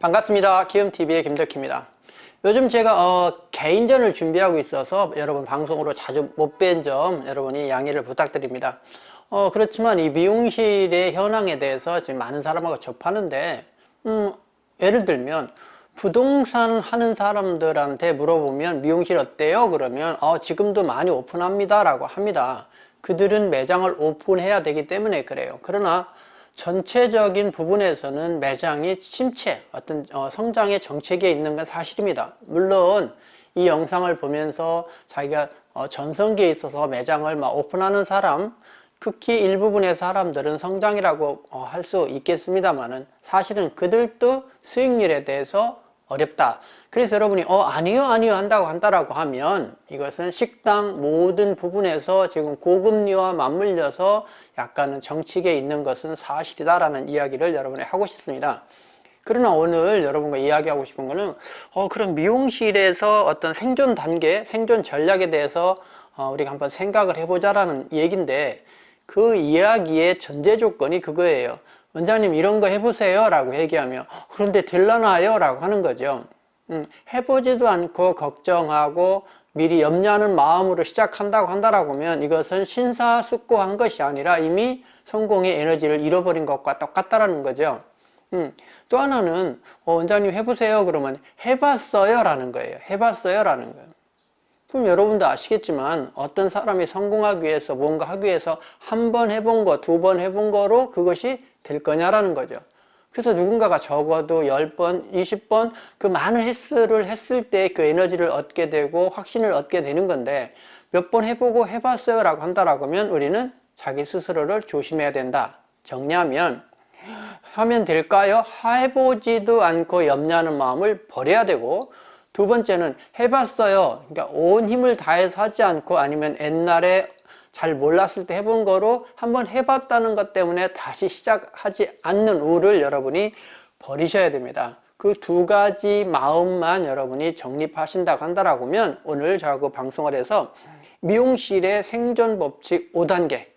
반갑습니다. 키움TV의 김덕희입니다. 요즘 제가 개인전을 준비하고 있어서 여러분 방송으로 자주 못 뵌 점 여러분이 양해를 부탁드립니다. 그렇지만 이 미용실의 현황에 대해서 지금 많은 사람하고 접하는데 예를 들면 부동산 하는 사람들한테 물어보면 미용실 어때요? 그러면 지금도 많이 오픈합니다 라고 합니다. 그들은 매장을 오픈해야 되기 때문에 그래요. 그러나 전체적인 부분에서는 매장이 침체, 어떤 성장의 정체기에 있는 건 사실입니다. 물론 이 영상을 보면서 자기가 전성기에 있어서 매장을 막 오픈하는 사람, 극히 일부분의 사람들은 성장이라고 할 수 있겠습니다만은 사실은 그들도 수익률에 대해서 어렵다. 그래서 여러분이 아니요 한다고 하면 이것은 식당 모든 부분에서 지금 고금리와 맞물려서 약간은 정치계에 있는 것은 사실이다라는 이야기를 여러분이 하고 싶습니다. 그러나 오늘 여러분과 이야기하고 싶은 거는 그럼 미용실에서 어떤 생존 단계, 생존 전략에 대해서 우리가 한번 생각을 해보자라는 얘기인데, 그 이야기의 전제 조건이 그거예요. 원장님 이런 거 해보세요 라고 얘기하면 그런데 될라나요? 라고 하는 거죠. 해보지도 않고 걱정하고 미리 염려하는 마음으로 시작한다고 한다라고 하면 이것은 신사숙고한 것이 아니라 이미 성공의 에너지를 잃어버린 것과 똑같다라는 거죠. 또 하나는 원장님 해보세요 그러면 해봤어요 라는 거예요. 해봤어요 라는 거예요. 그럼 여러분도 아시겠지만 어떤 사람이 성공하기 위해서 뭔가 하기 위해서 한 번 해본 거, 두 번 해본 거로 그것이 될 거냐라는 거죠. 그래서 누군가가 적어도 10번, 20번 그 많은 횟수를 했을 때 그 에너지를 얻게 되고 확신을 얻게 되는 건데, 몇 번 해보고 해봤어요 라고 한다라고 하면 우리는 자기 스스로를 조심해야 된다. 정리하면 하면 될까요? 해보지도 않고 염려하는 마음을 버려야 되고, 두 번째는 해봤어요. 그러니까 온 힘을 다해서 하지 않고 아니면 옛날에 잘 몰랐을 때 해본 거로 한번 해봤다는 것 때문에 다시 시작하지 않는 우를 여러분이 버리셔야 됩니다. 그 두 가지 마음만 여러분이 정립하신다고 한다라고 하면 오늘 저하고 방송을 해서 미용실의 생존 법칙 5단계,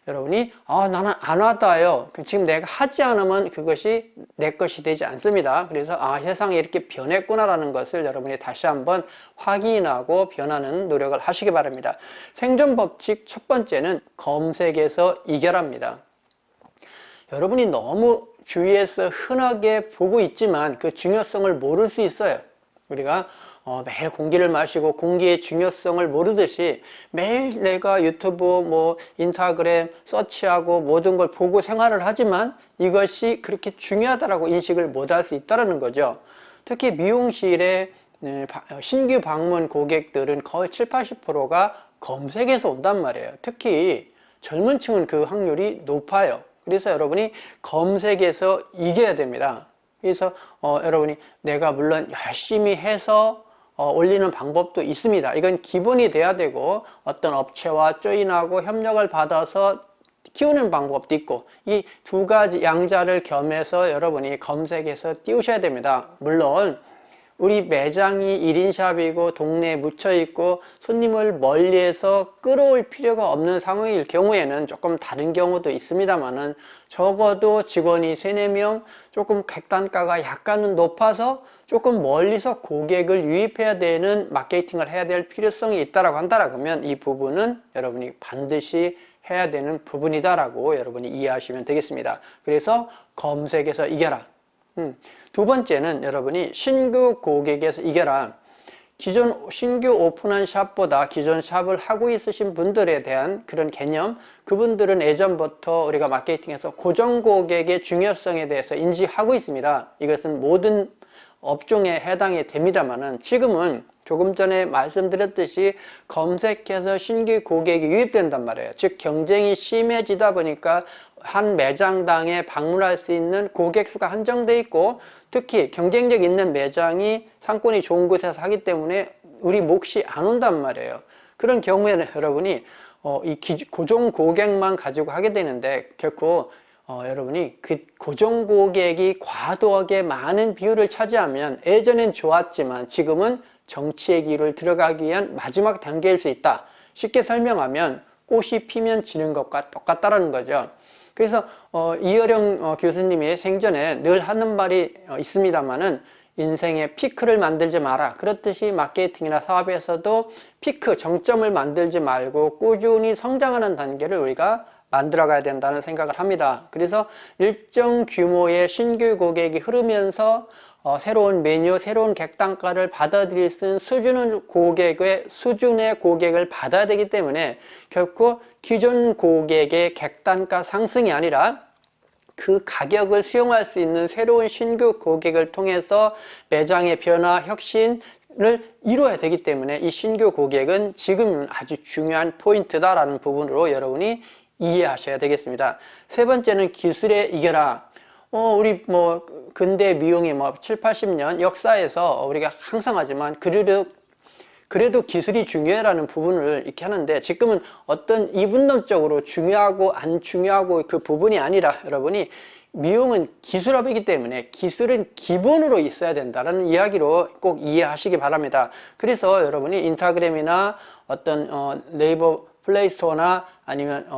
여러분이 나는 안 와닿아요. 지금 내가 하지 않으면 그것이 내 것이 되지 않습니다. 그래서 세상이 이렇게 변했구나라는 것을 여러분이 다시 한번 확인하고 변하는 노력을 하시기 바랍니다. 생존 법칙 첫 번째는 검색에서 이겨랍니다. 여러분이 너무 주위에서 흔하게 보고 있지만 그 중요성을 모를 수 있어요. 우리가 매일 공기를 마시고 공기의 중요성을 모르듯이 매일 내가 유튜브, 인스타그램 서치하고 모든 걸 보고 생활을 하지만 이것이 그렇게 중요하다라고 인식을 못할 수 있다는 거죠. 특히 미용실에 신규 방문 고객들은 거의 7, 80%가 검색에서 온단 말이에요. 특히 젊은 층은 그 확률이 높아요. 그래서 여러분이 검색에서 이겨야 됩니다. 그래서 여러분이 내가 물론 열심히 해서 올리는 방법도 있습니다. 이건 기본이 돼야 되고 어떤 업체와 조인하고 협력을 받아서 키우는 방법도 있고, 이 두 가지 양자를 겸해서 여러분이 검색해서 띄우셔야 됩니다. 물론 우리 매장이 1인샵이고 동네에 묻혀있고 손님을 멀리해서 끌어올 필요가 없는 상황일 경우에는 조금 다른 경우도 있습니다만은, 적어도 직원이 3, 4명, 조금 객단가가 약간은 높아서 조금 멀리서 고객을 유입해야 되는 마케팅을 해야 될 필요성이 있다라고 한다라고 하면 이 부분은 여러분이 반드시 해야 되는 부분이다라고 여러분이 이해하시면 되겠습니다. 그래서 검색에서 이겨라. 두 번째는 여러분이 신규 고객에서 이겨라. 기존 신규 오픈한 샵보다 기존 샵을 하고 있으신 분들에 대한 그런 개념, 그분들은 예전부터 우리가 마케팅에서 고정 고객의 중요성에 대해서 인지하고 있습니다. 이것은 모든 업종에 해당이 됩니다만은, 지금은 조금 전에 말씀드렸듯이 검색해서 신규 고객이 유입된단 말이에요. 즉 경쟁이 심해지다 보니까 한 매장당에 방문할 수 있는 고객 수가 한정돼 있고, 특히 경쟁력 있는 매장이 상권이 좋은 곳에서 하기 때문에 우리 몫이 안 온단 말이에요. 그런 경우에는 여러분이 고정 고객만 가지고 하게 되는데, 결코 여러분이 그 고정 고객이 과도하게 많은 비율을 차지하면 예전엔 좋았지만 지금은 정치의 길을 들어가기 위한 마지막 단계일 수 있다. 쉽게 설명하면 꽃이 피면 지는 것과 똑같다라는 거죠. 그래서 이어령 교수님이 생전에 늘 하는 말이 있습니다만은 인생의 피크를 만들지 마라. 그렇듯이 마케팅이나 사업에서도 피크, 정점을 만들지 말고 꾸준히 성장하는 단계를 우리가 만들어 가야 된다는 생각을 합니다. 그래서 일정 규모의 신규 고객이 흐르면서 새로운 메뉴, 새로운 객단가를 받아들일 수 있는 수준의 고객을 받아야 되기 때문에 결코 기존 고객의 객단가 상승이 아니라 그 가격을 수용할 수 있는 새로운 신규 고객을 통해서 매장의 변화, 혁신을 이루어야 되기 때문에 이 신규 고객은 지금 아주 중요한 포인트다라는 부분으로 여러분이 이해하셔야 되겠습니다. 세 번째는 기술에 이겨라. 우리 근대 미용의 7, 80년 역사에서 우리가 항상 하지만 그래도 기술이 중요해라는 부분을 이렇게 하는데 지금은 어떤 이분법적으로 중요하고 안 중요하고 그 부분이 아니라 여러분이 미용은 기술업이기 때문에 기술은 기본으로 있어야 된다는 이야기로 꼭 이해하시기 바랍니다. 그래서 여러분이 인스타그램이나 어떤 네이버 플레이스토어나 아니면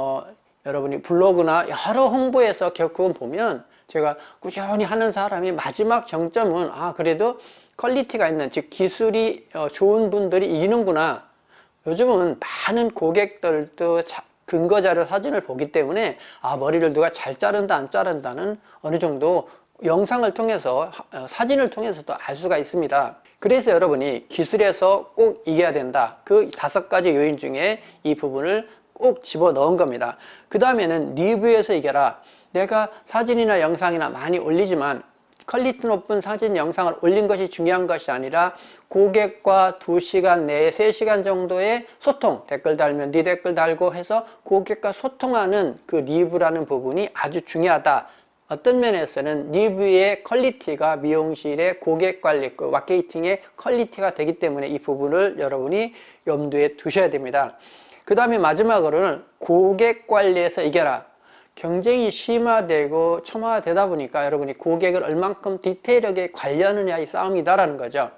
여러분이 블로그나 여러 홍보에서 결국은 보면 제가 꾸준히 하는 사람이 마지막 정점은 그래도 퀄리티가 있는, 즉 기술이 좋은 분들이 이기는구나. 요즘은 많은 고객들도 근거자료 사진을 보기 때문에 머리를 누가 잘 자른다 안 자른다는 어느 정도 영상을 통해서 사진을 통해서도 알 수가 있습니다. 그래서 여러분이 기술에서 꼭 이겨야 된다. 그 5가지 요인 중에 이 부분을 꼭 집어넣은 겁니다. 그 다음에는 리뷰에서 이겨라. 내가 사진이나 영상이나 많이 올리지만 퀄리티 높은 사진, 영상을 올린 것이 중요한 것이 아니라 고객과 2시간 내에 3시간 정도의 소통, 댓글 달면 네 댓글 달고 해서 고객과 소통하는 그 리뷰라는 부분이 아주 중요하다. 어떤 면에서는 리뷰의 퀄리티가 미용실의 고객 관리, 그 마케팅의 퀄리티가 되기 때문에 이 부분을 여러분이 염두에 두셔야 됩니다. 그 다음에 마지막으로는 고객 관리에서 이겨라. 경쟁이 심화되고 첨화되다 보니까 여러분이 고객을 얼만큼 디테일하게 관리하느냐의 싸움이다라는 거죠.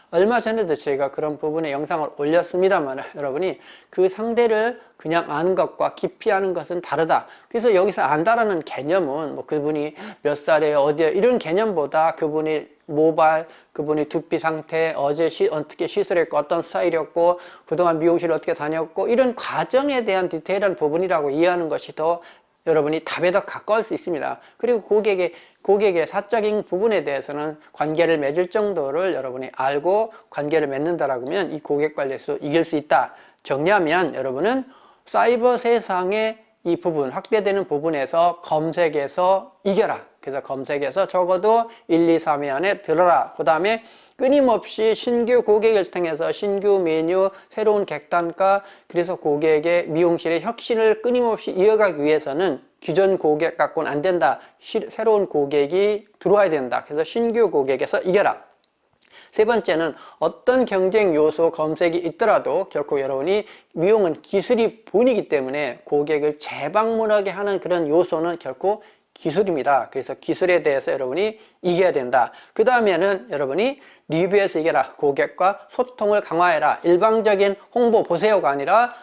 얼마 전에도 제가 그런 부분에 영상을 올렸습니다만 여러분이 그 상대를 그냥 아는 것과 깊이 아는 것은 다르다. 그래서 여기서 안다라는 개념은 그분이 몇 살이에요, 어디에 이런 개념보다 그분이 모발, 그분이 두피 상태, 어제 어떻게 시술했고 어떤 스타일이었고 그동안 미용실을 어떻게 다녔고 이런 과정에 대한 디테일한 부분이라고 이해하는 것이 더 여러분이 답에 더 가까울 수 있습니다. 그리고 고객의 사적인 부분에 대해서는 관계를 맺을 정도를 여러분이 알고 관계를 맺는다라고 하면 이 고객 관리에서 이길 수 있다. 정리하면 여러분은 사이버 세상의 이 부분, 확대되는 부분에서 검색해서 이겨라. 그래서 검색해서 적어도 1, 2, 3위 안에 들어라. 그 다음에 끊임없이 신규 고객을 통해서 신규 메뉴, 새로운 객단가, 그래서 고객의 미용실의 혁신을 끊임없이 이어가기 위해서는 기존 고객 갖고는 안 된다. 새로운 고객이 들어와야 된다. 그래서 신규 고객에서 이겨라. 세 번째는 어떤 경쟁 요소 검색이 있더라도 결코 여러분이 미용은 기술이 본이기 때문에 고객을 재방문하게 하는 그런 요소는 결코 기술입니다. 그래서 기술에 대해서 여러분이 이겨야 된다. 그 다음에는 여러분이 리뷰에서 이겨라. 고객과 소통을 강화해라. 일방적인 홍보 보세요가 아니라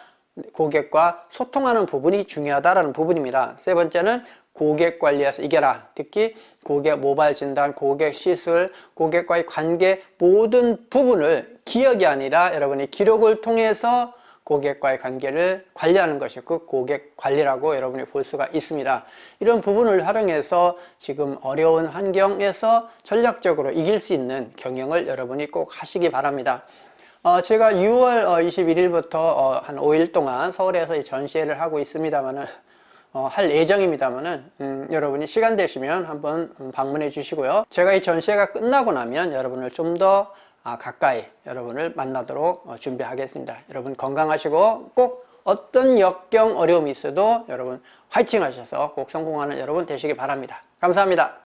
고객과 소통하는 부분이 중요하다라는 부분입니다. 세 번째는 고객 관리에서 이겨라. 특히 고객 모발 진단, 고객 시술, 고객과의 관계 모든 부분을 기억이 아니라 여러분이 기록을 통해서 고객과의 관계를 관리하는 것이 그 고객 관리라고 여러분이 볼 수가 있습니다. 이런 부분을 활용해서 지금 어려운 환경에서 전략적으로 이길 수 있는 경영을 여러분이 꼭 하시기 바랍니다. 제가 6월 21일부터 한 5일 동안 서울에서 전시회를 하고 있습니다만은 할 예정입니다만은 여러분이 시간 되시면 한번 방문해 주시고요. 제가 이 전시회가 끝나고 나면 여러분을 좀 더 가까이 여러분을 만나도록 준비하겠습니다. 여러분 건강하시고 꼭 어떤 역경 어려움이 있어도 여러분 화이팅 하셔서 꼭 성공하는 여러분 되시기 바랍니다. 감사합니다.